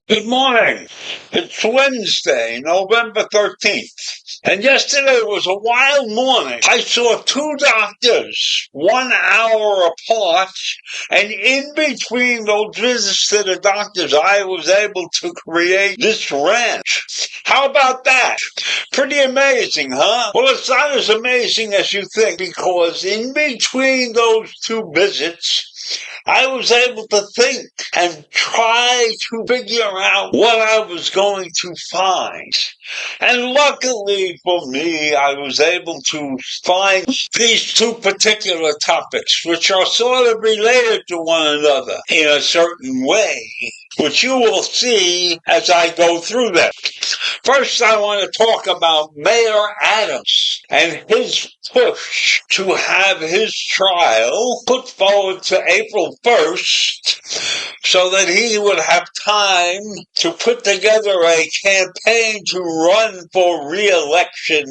Good morning. It's Wednesday, November 13th. And yesterday was a wild morning. I saw two doctors, 1 hour apart, and in between those visits to the doctors, I was able to create this ranch. How about that? Pretty amazing, huh? Well, it's not as amazing as you think, because in between those two visits, I was able to think and try to figure out what I was going to find. And luckily for me, I was able to find these two particular topics, which are sort of related to one another in a certain way, which you will see as I go through them. First, I want to talk about Mayor Adams and his push to have his trial put forward to April 1st so that he would have time to put together a campaign to run for re-election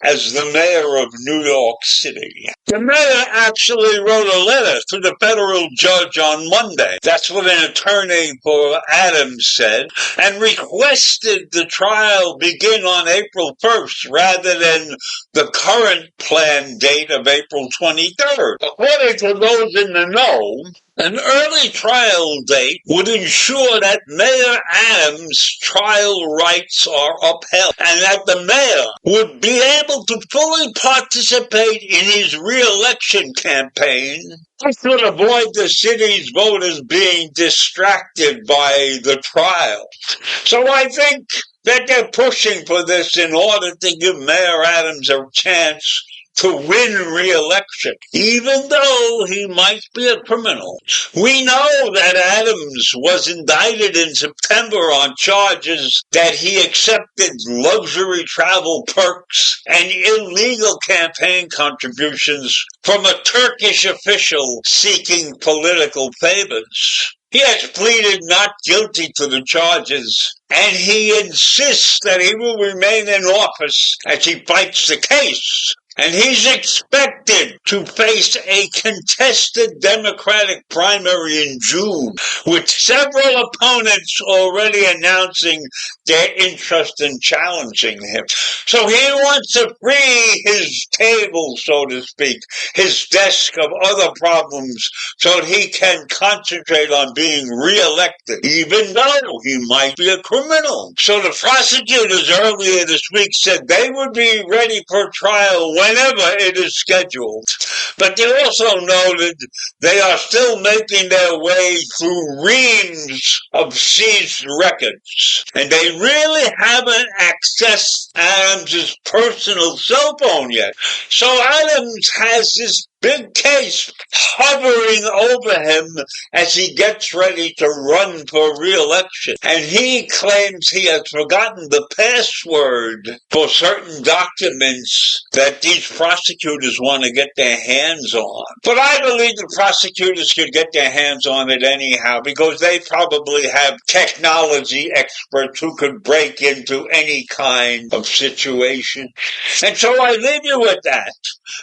as the mayor of New York City. The mayor actually wrote a letter to the federal judge on Monday. That's what an attorney for Adams said, and requested the trial begin on April 1st rather than the current planned date of April 23rd. According to those in the know, an early trial date would ensure that Mayor Adams' trial rights are upheld and that the mayor would be able to fully participate in his re-election campaign. This would avoid the city's voters being distracted by the trial. So I think that they're pushing for this in order to give Mayor Adams a chance to win re-election, even though he might be a criminal. We know that Adams was indicted in September on charges that he accepted luxury travel perks and illegal campaign contributions from a Turkish official seeking political favors. He has pleaded not guilty to the charges, and he insists that he will remain in office as he fights the case. And he's expected to face a contested Democratic primary in June, with several opponents already announcing their interest in challenging him. So he wants to free his table, so to speak, his desk of other problems, so that he can concentrate on being reelected, even though he might be a criminal. So the prosecutors earlier this week said they would be ready for trial whenever it is scheduled. But they also noted they are still making their way through reams of seized records, and they really haven't accessed Adams' personal cell phone yet. So Adams has this big case hovering over him as he gets ready to run for re-election. And he claims he has forgotten the password for certain documents that these prosecutors want to get their hands on. But I believe the prosecutors could get their hands on it anyhow, because they probably have technology experts who could break into any kind of situation. And so I leave you with that.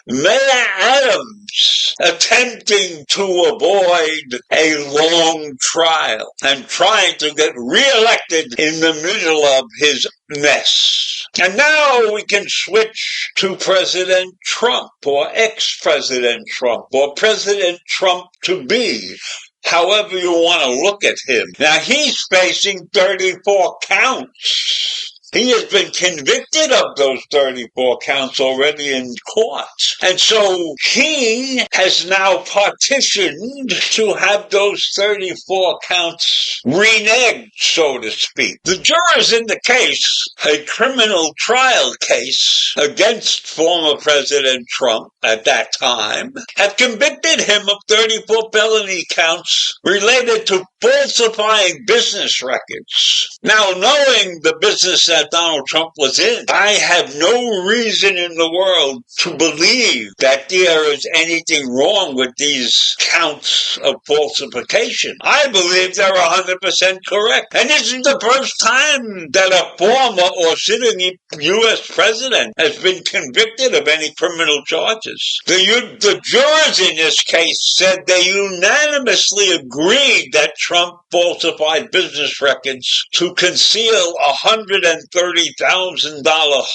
Mayor Adams attempting to avoid a long trial and trying to get reelected in the middle of his mess. And now we can switch to President Trump, or ex-President Trump, or President Trump to be. However you want to look at him. Now he's facing 34 counts. He has been convicted of those 34 counts already in court. And so he has now petitioned to have those 34 counts reneged, so to speak. The jurors in the case, a criminal trial case against former President Trump at that time, have convicted him of 34 felony counts related to falsifying business records. Now, knowing the business that Donald Trump was in, I have no reason in the world to believe that there is anything wrong with these counts of falsification. I believe they're 100% correct. And this is the first time that a former or sitting U.S. president has been convicted of any criminal charges. The jurors in this case said they unanimously agreed that Trump falsified business records to conceal $130,000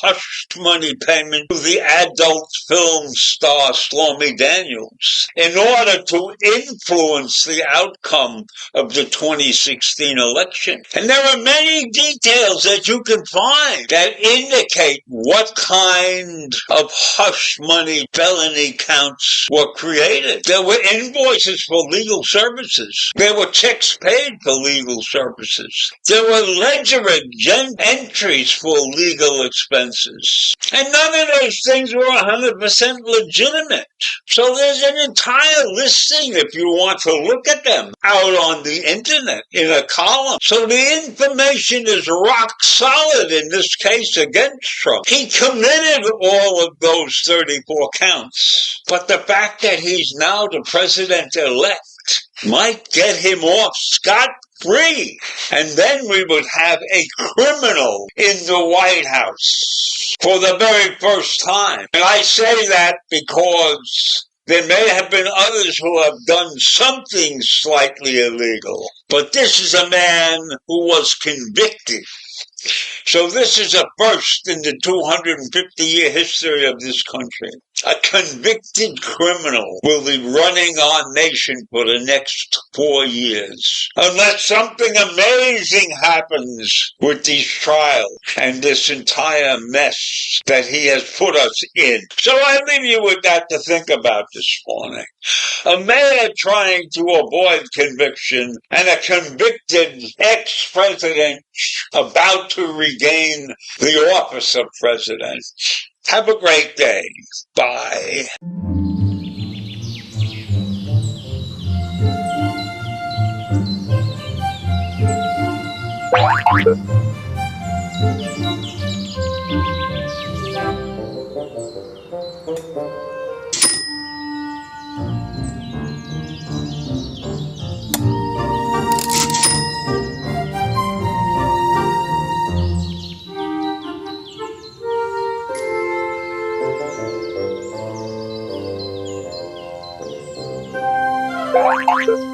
hush money payment to the adult film star Stormy Daniels in order to influence the outcome of the 2016 election. And there are many details that you can find that indicate what kind of hush money felony counts were created. There were invoices for legal services. There were checks paid for legal services. There were ledger entries for legal expenses. And none of those things were 100% legitimate. So there's an entire listing, if you want to look at them, out on the internet in a column. So the information is rock solid in this case against Trump. He committed all of those 34 counts. But the fact that he's now the president-elect might get him off scot-free. And then we would have a criminal in the White House for the very first time. And I say that because there may have been others who have done something slightly illegal. But this is a man who was convicted. So this is a first in the 250-year history of this country. A convicted criminal will be running our nation for the next 4 years. Unless something amazing happens with these trials and this entire mess that he has put us in. So I leave you with that to think about this morning. A mayor trying to avoid conviction and a convicted ex-president about to regain the office of president. Have a great day. Bye. Thank you.